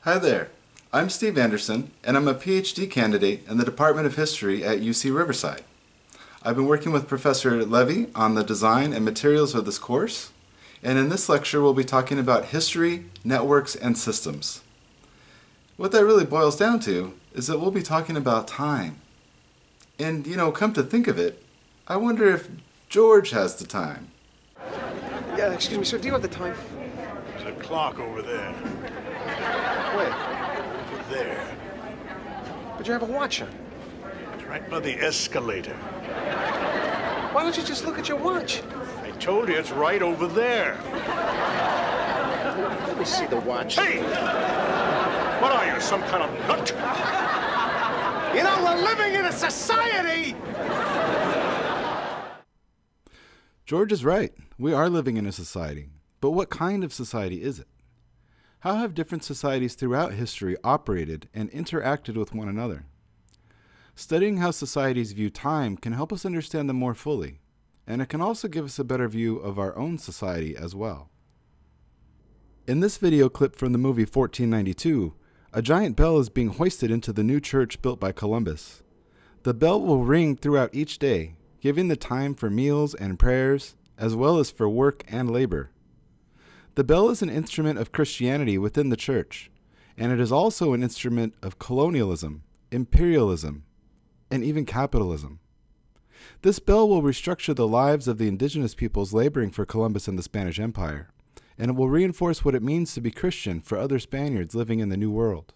Hi there. I'm Steve Anderson, and I'm a PhD candidate in the Department of History at UC Riverside. I've been working with Professor Levy on the design and materials of this course, and in this lecture we'll be talking about history, networks, and systems. What that really boils down to is that we'll be talking about time. And, come to think of it, I wonder if George has the time. Yeah, excuse me, sir, do you have the time? There's a clock over there. Where? Over there. But you have a watch on. It's right by the escalator. Why don't you just look at your watch? I told you it's right over there. Let me see the watch. Hey! What are you, some kind of nut? You know, we're living in a society! George is right. We are living in a society. But what kind of society is it? How have different societies throughout history operated and interacted with one another? Studying how societies view time can help us understand them more fully, and it can also give us a better view of our own society as well. In this video clip from the movie 1492, a giant bell is being hoisted into the new church built by Columbus. The bell will ring throughout each day, giving the time for meals and prayers, as well as for work and labor. The bell is an instrument of Christianity within the church, and it is also an instrument of colonialism, imperialism, and even capitalism. This bell will restructure the lives of the indigenous peoples laboring for Columbus and the Spanish Empire, and it will reinforce what it means to be Christian for other Spaniards living in the New World.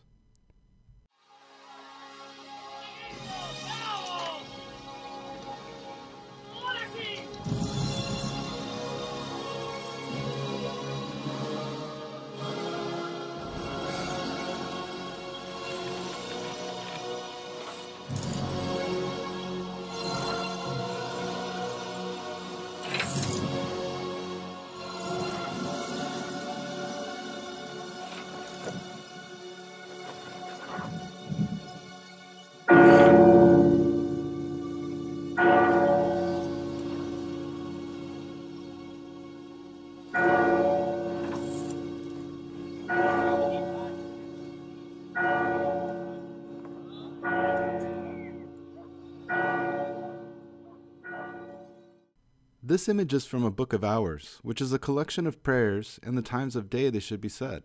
This image is from a Book of Hours, which is a collection of prayers and the times of day they should be said.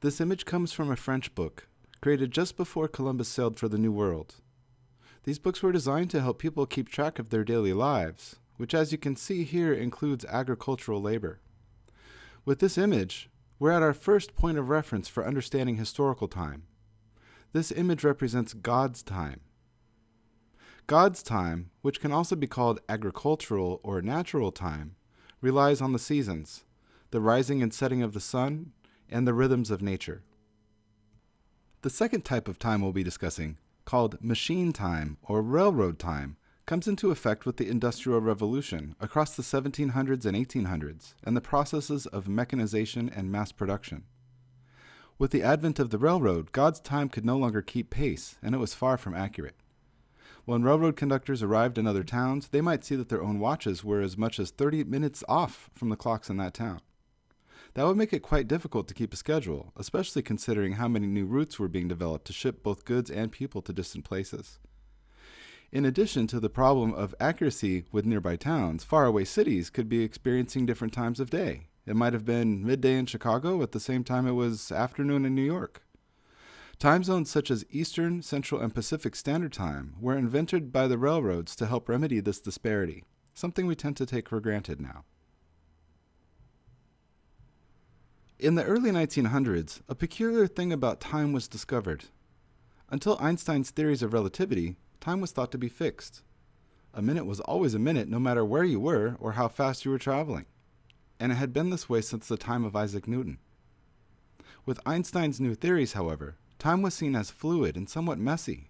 This image comes from a French book, created just before Columbus sailed for the New World. These books were designed to help people keep track of their daily lives, which as you can see here includes agricultural labor. With this image, we're at our first point of reference for understanding historical time. This image represents God's time. God's time, which can also be called agricultural or natural time, relies on the seasons, the rising and setting of the sun, and the rhythms of nature. The second type of time we'll be discussing, called machine time or railroad time, comes into effect with the Industrial Revolution across the 1700s and 1800s and the processes of mechanization and mass production. With the advent of the railroad, God's time could no longer keep pace, and it was far from accurate. When railroad conductors arrived in other towns, they might see that their own watches were as much as 30 minutes off from the clocks in that town. That would make it quite difficult to keep a schedule, especially considering how many new routes were being developed to ship both goods and people to distant places. In addition to the problem of accuracy with nearby towns, faraway cities could be experiencing different times of day. It might have been midday in Chicago at the same time it was afternoon in New York. Time zones such as Eastern, Central, and Pacific Standard Time were invented by the railroads to help remedy this disparity, something we tend to take for granted now. In the early 1900s, a peculiar thing about time was discovered. Until Einstein's theories of relativity, time was thought to be fixed. A minute was always a minute no matter where you were or how fast you were traveling. And it had been this way since the time of Isaac Newton. With Einstein's new theories, however, time was seen as fluid and somewhat messy.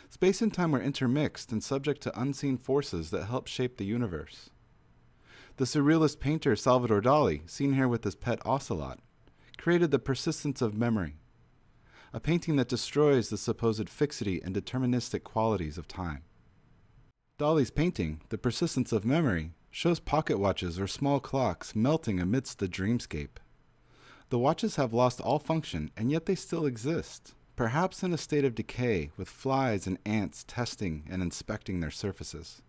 Space and time were intermixed and subject to unseen forces that helped shape the universe. The surrealist painter Salvador Dali, seen here with his pet ocelot, created The Persistence of Memory, a painting that destroys the supposed fixity and deterministic qualities of time. Dali's painting, The Persistence of Memory, shows pocket watches or small clocks melting amidst the dreamscape. The watches have lost all function, and yet they still exist, perhaps in a state of decay, with flies and ants testing and inspecting their surfaces.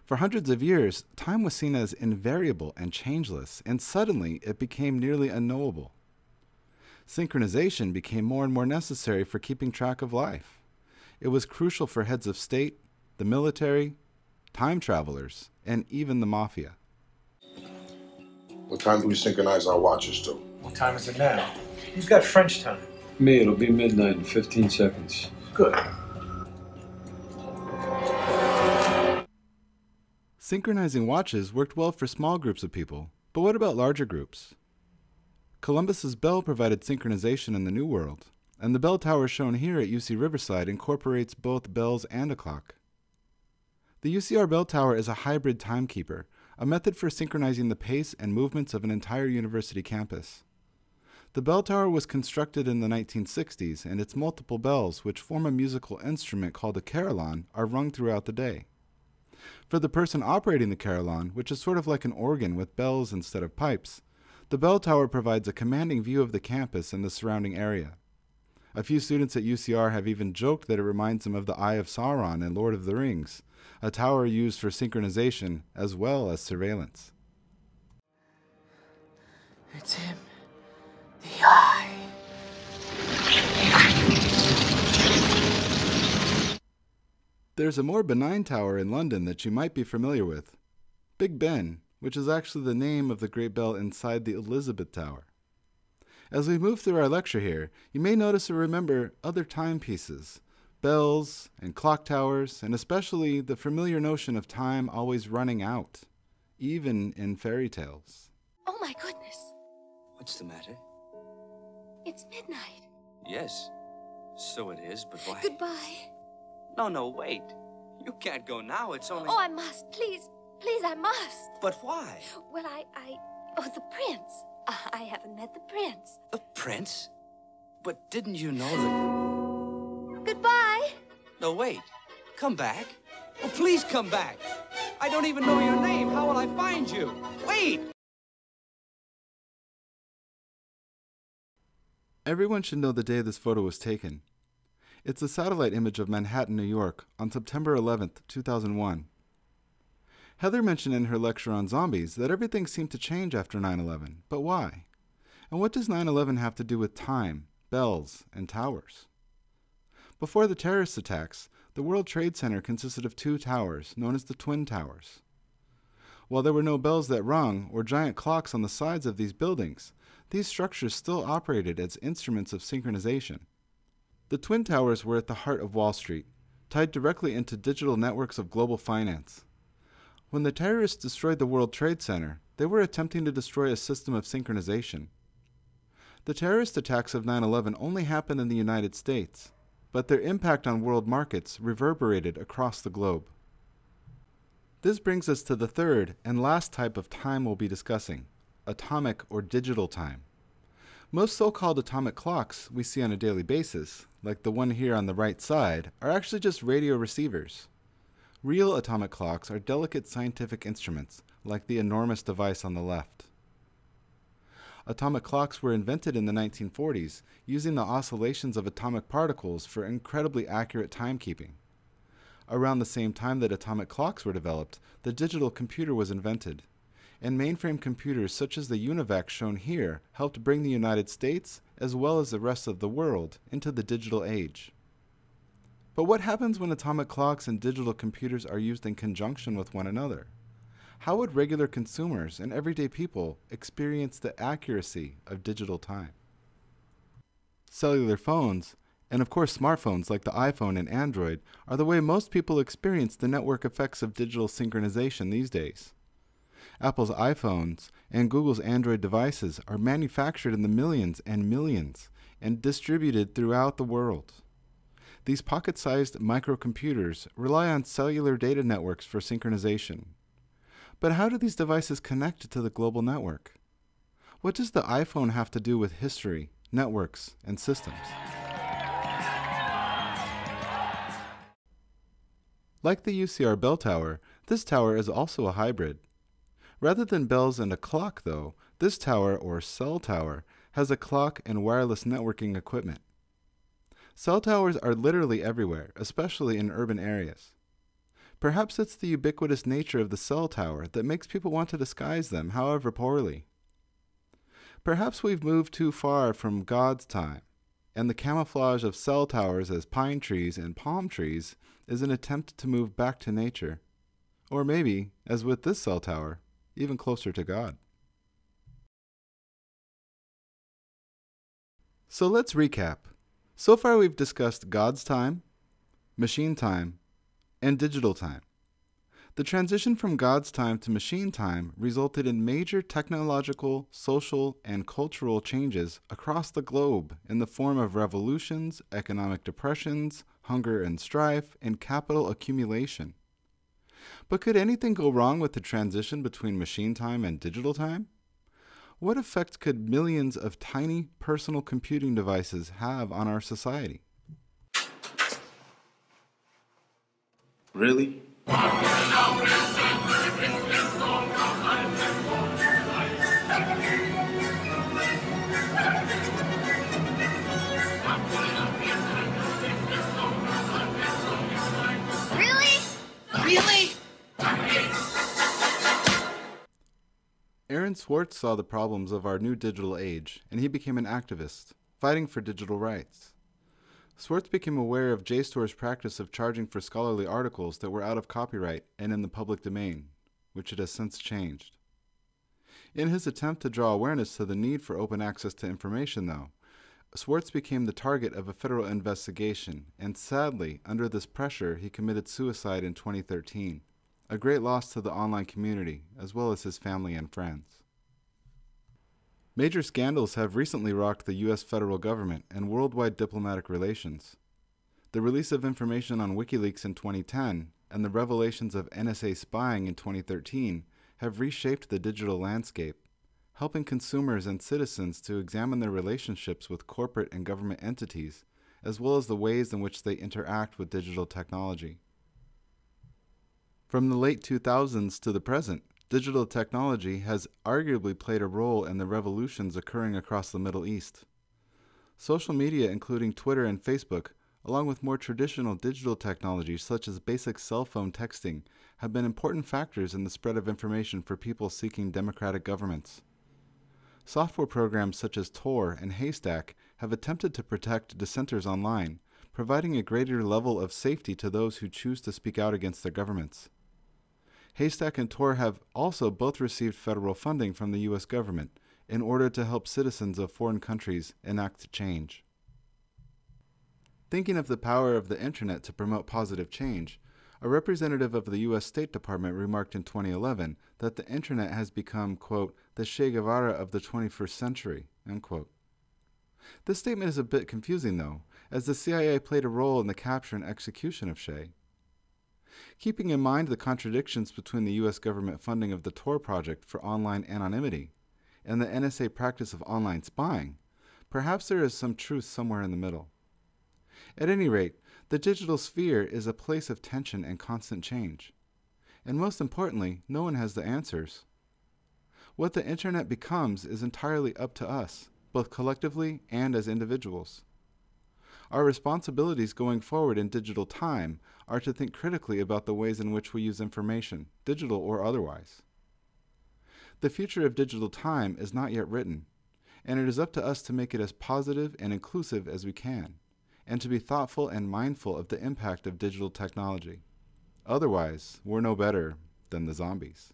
For hundreds of years, time was seen as invariable and changeless, and suddenly it became nearly unknowable. Synchronization became more and more necessary for keeping track of life. It was crucial for heads of state, the military, time travelers, and even the mafia. What time do we synchronize our watches to? What time is it now? Who's got French time? Me, it'll be midnight in 15 seconds. Good. Synchronizing watches worked well for small groups of people, but what about larger groups? Columbus's bell provided synchronization in the New World, and the bell tower shown here at UC Riverside incorporates both bells and a clock. The UCR bell tower is a hybrid timekeeper, a method for synchronizing the pace and movements of an entire university campus. The bell tower was constructed in the 1960s, and its multiple bells, which form a musical instrument called a carillon, are rung throughout the day. For the person operating the carillon, which is sort of like an organ with bells instead of pipes, the bell tower provides a commanding view of the campus and the surrounding area. A few students at UCR have even joked that it reminds them of the Eye of Sauron in Lord of the Rings, a tower used for synchronization as well as surveillance. It's him. The Eye. There's a more benign tower in London that you might be familiar with, Big Ben, which is actually the name of the great bell inside the Elizabeth Tower. As we move through our lecture here, you may notice or remember other timepieces, bells and clock towers, and especially the familiar notion of time always running out, even in fairy tales. Oh my goodness. What's the matter? It's midnight. Yes, so it is, but why? Goodbye. No, wait. You can't go now, it's only... Oh, I must. Please, I must. But why? Well, Oh, the prince. I haven't met the prince. The prince? But didn't you know that... Goodbye. No, wait. Come back. Oh, please come back. I don't even know your name. How will I find you? Wait! Everyone should know the day this photo was taken. It's a satellite image of Manhattan, New York, on September 11th, 2001. Heather mentioned in her lecture on zombies that everything seemed to change after 9/11, but why? And what does 9/11 have to do with time, bells, and towers? Before the terrorist attacks, the World Trade Center consisted of two towers, known as the Twin Towers. While there were no bells that rung or giant clocks on the sides of these buildings, these structures still operated as instruments of synchronization. The Twin Towers were at the heart of Wall Street, tied directly into digital networks of global finance. When the terrorists destroyed the World Trade Center, they were attempting to destroy a system of synchronization. The terrorist attacks of 9/11 only happened in the United States, but their impact on world markets reverberated across the globe. This brings us to the third and last type of time we'll be discussing, atomic or digital time. Most so-called atomic clocks we see on a daily basis, like the one here on the right side, are actually just radio receivers. Real atomic clocks are delicate scientific instruments, like the enormous device on the left. Atomic clocks were invented in the 1940s, using the oscillations of atomic particles for incredibly accurate timekeeping. Around the same time that atomic clocks were developed, the digital computer was invented, and mainframe computers such as the UNIVAC shown here helped bring the United States, as well as the rest of the world, into the digital age. But what happens when atomic clocks and digital computers are used in conjunction with one another? How would regular consumers and everyday people experience the accuracy of digital time? Cellular phones, and of course smartphones like the iPhone and Android, are the way most people experience the network effects of digital synchronization these days. Apple's iPhones and Google's Android devices are manufactured in the millions and millions and distributed throughout the world. These pocket-sized microcomputers rely on cellular data networks for synchronization. But how do these devices connect to the global network? What does the iPhone have to do with history, networks, and systems? Like the UCR bell tower, this tower is also a hybrid. Rather than bells and a clock, though, This tower, or cell tower, has a clock and wireless networking equipment. Cell towers are literally everywhere, especially in urban areas. Perhaps it's the ubiquitous nature of the cell tower that makes people want to disguise them, however poorly. Perhaps we've moved too far from God's time, and the camouflage of cell towers as pine trees and palm trees is an attempt to move back to nature, or maybe, as with this cell tower, even closer to God. So let's recap. So far we've discussed God's time, machine time, and digital time. The transition from God's time to machine time resulted in major technological, social, and cultural changes across the globe in the form of revolutions, economic depressions, hunger and strife, and capital accumulation. But could anything go wrong with the transition between machine time and digital time? What effect could millions of tiny personal computing devices have on our society? Really? Really? Aaron Swartz saw the problems of our new digital age, and he became an activist, fighting for digital rights. Swartz became aware of JSTOR's practice of charging for scholarly articles that were out of copyright and in the public domain, which it has since changed. In his attempt to draw awareness to the need for open access to information, though, Swartz became the target of a federal investigation, and sadly, under this pressure, he committed suicide in 2013, a great loss to the online community, as well as his family and friends. Major scandals have recently rocked the U.S. federal government and worldwide diplomatic relations. The release of information on WikiLeaks in 2010 and the revelations of NSA spying in 2013 have reshaped the digital landscape, helping consumers and citizens to examine their relationships with corporate and government entities, as well as the ways in which they interact with digital technology. From the late 2000s to the present, digital technology has arguably played a role in the revolutions occurring across the Middle East. Social media, including Twitter and Facebook, along with more traditional digital technologies such as basic cell phone texting, have been important factors in the spread of information for people seeking democratic governments. Software programs such as Tor and Haystack have attempted to protect dissenters online, providing a greater level of safety to those who choose to speak out against their governments. Haystack and Tor have also both received federal funding from the U.S. government in order to help citizens of foreign countries enact change. Thinking of the power of the internet to promote positive change, a representative of the U.S. State Department remarked in 2011 that the internet has become, quote, the Che Guevara of the 21st century, unquote. This statement is a bit confusing, though, as the CIA played a role in the capture and execution of Che. Keeping in mind the contradictions between the U.S. government funding of the Tor project for online anonymity and the NSA practice of online spying, perhaps there is some truth somewhere in the middle. At any rate, the digital sphere is a place of tension and constant change. And most importantly, no one has the answers. What the internet becomes is entirely up to us, both collectively and as individuals. Our responsibilities going forward in digital time are to think critically about the ways in which we use information, digital or otherwise. The future of digital time is not yet written, and it is up to us to make it as positive and inclusive as we can, and to be thoughtful and mindful of the impact of digital technology. Otherwise, we're no better than the zombies.